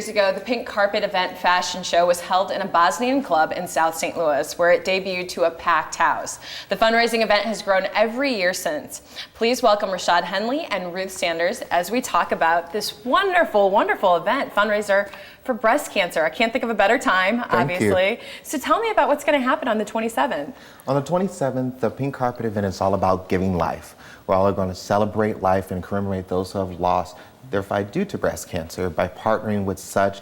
years ago, the Pink Carpet Event Fashion Show was held in a Bosnian club in South St. Louis, where it debuted to a packed house. The fundraising event has grown every year since. Please welcome Rashad Henley and Ruth Sanders as we talk about this wonderful, wonderful event, fundraiser for breast cancer. I can't think of a better time, obviously. So tell me about what's going to happen on the 27th. On the 27th, the Pink Carpet event is all about giving life. We're all going to celebrate life and commemorate those who have lost their fight due to breast cancer by partnering with such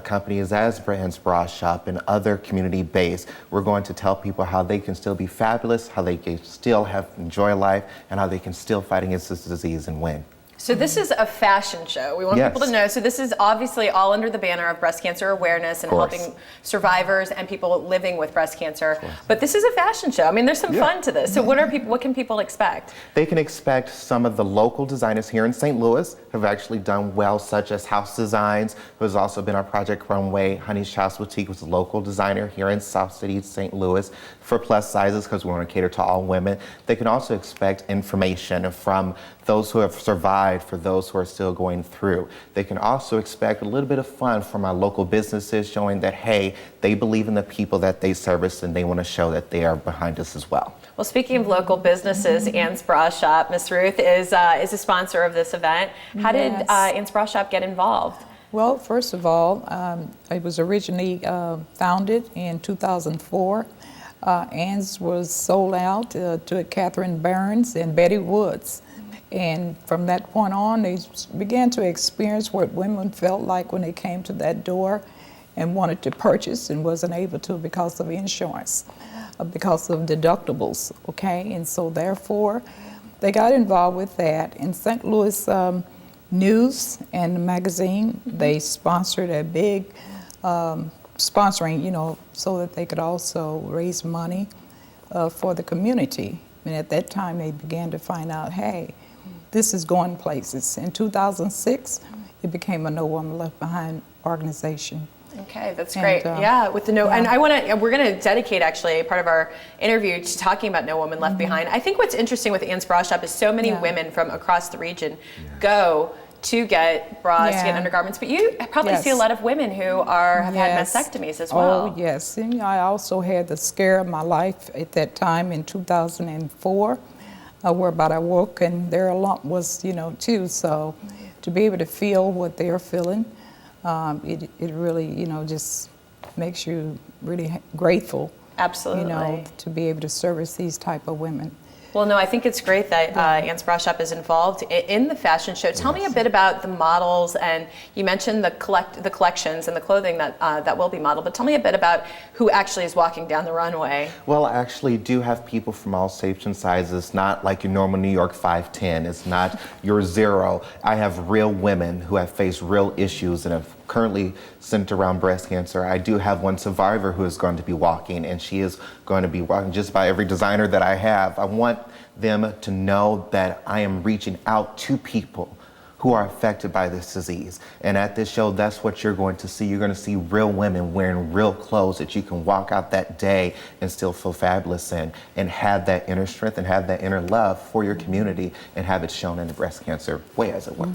companies as Brand's Bra Shop and other community-based. We're going to tell people how they can still be fabulous, how they can still enjoy life, and how they can still fight against this disease and win. So this is a fashion show. We want people to know. So this is obviously all under the banner of breast cancer awareness and helping survivors and people living with breast cancer. But this is a fashion show. I mean, there's some fun to this. So what can people expect? They can expect some of the local designers here in St. Louis have actually done well, such as House Designs, who has also been on Project Runway. Honey's House Boutique was a local designer here in South City, St. Louis, for plus sizes because we want to cater to all women. They can also expect information from those who have survived, for those who are still going through. They can also expect a little bit of fun from our local businesses showing that, hey, they believe in the people that they service and they want to show that they are behind us as well. Well, speaking of local businesses, Ann's Bra Shop, Miss Ruth is a sponsor of this event. How did Ann's Bra Shop get involved? Well, first of all, it was originally founded in 2004. Ann's was sold out to Catherine Burns and Betty Woods. And from that point on, they began to experience what women felt like when they came to that door and wanted to purchase and wasn't able to because of insurance, because of deductibles, okay? And so therefore, they got involved with that. In St. Louis News and magazine, they sponsored a big sponsoring, so that they could also raise money for the community. And at that time, they began to find out, hey, this is going places. In 2006, it became a No Woman Left Behind organization. Okay, that's great. With the and we're going to dedicate actually part of our interview to talking about No Woman Left Behind. I think what's interesting with Ann's Bra Shop is so many women from across the region go to get bras, to get undergarments, but you probably see a lot of women who have had mastectomies as well. Oh, yes. And I also had the scare of my life at that time in 2004, whereby I woke and there a lump was, too. So to be able to feel what they're feeling, it really, just makes you really grateful. Absolutely. To be able to service these type of women. Well, no, I think it's great that Ann's Bra Shop is involved in the fashion show. Tell me a bit about the models, and you mentioned the collections and the clothing that will be modeled, but tell me a bit about who actually is walking down the runway. Well, I actually do have people from all shapes and sizes, not like your normal New York 5'10". It's not your zero. I have real women who have faced real issues and have currently centered around breast cancer. I do have one survivor who is going to be walking, and she is going to be walking just by every designer that I have. I want them to know that I am reaching out to people who are affected by this disease. And at this show, that's what you're going to see. You're going to see real women wearing real clothes that you can walk out that day and still feel fabulous in, and have that inner strength and have that inner love for your community and have it shown in the breast cancer way, as it were.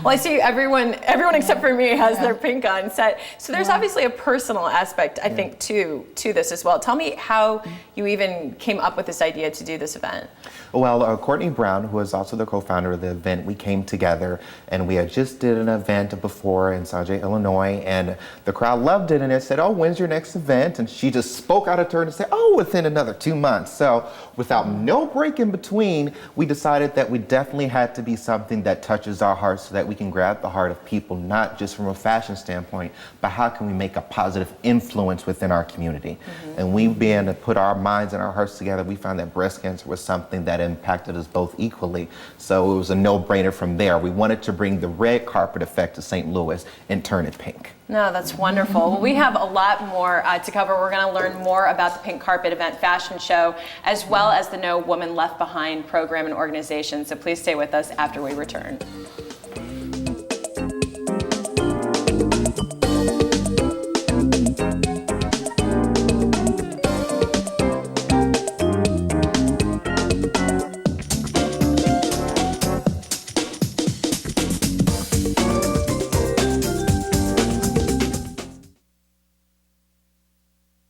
Well, I see everyone except for me has their pink on set. So there's obviously a personal aspect, I think, to this as well. Tell me how you even came up with this idea to do this event. Well, Courtney Brown, who is also the co-founder of the event, we came together and we had just did an event before in Sauget, Illinois, and the crowd loved it, and it said, oh, when's your next event? And she just spoke out of turn and said, oh, within another 2 months. So without no break in between, we decided that we definitely had to be something that touches our hearts so that we can grab the heart of people, not just from a fashion standpoint, but how can we make a positive influence within our community? And we began to put our minds and our hearts together. We found that breast cancer was something that impacted us both equally. So it was a no-brainer from there. We wanted to bring the red carpet effect to St. Louis and turn it pink. No, that's wonderful. Well, we have a lot more to cover. We're going to learn more about the Pink Carpet Event Fashion Show, as well as the No Woman Left Behind program and organization. So please stay with us after we return.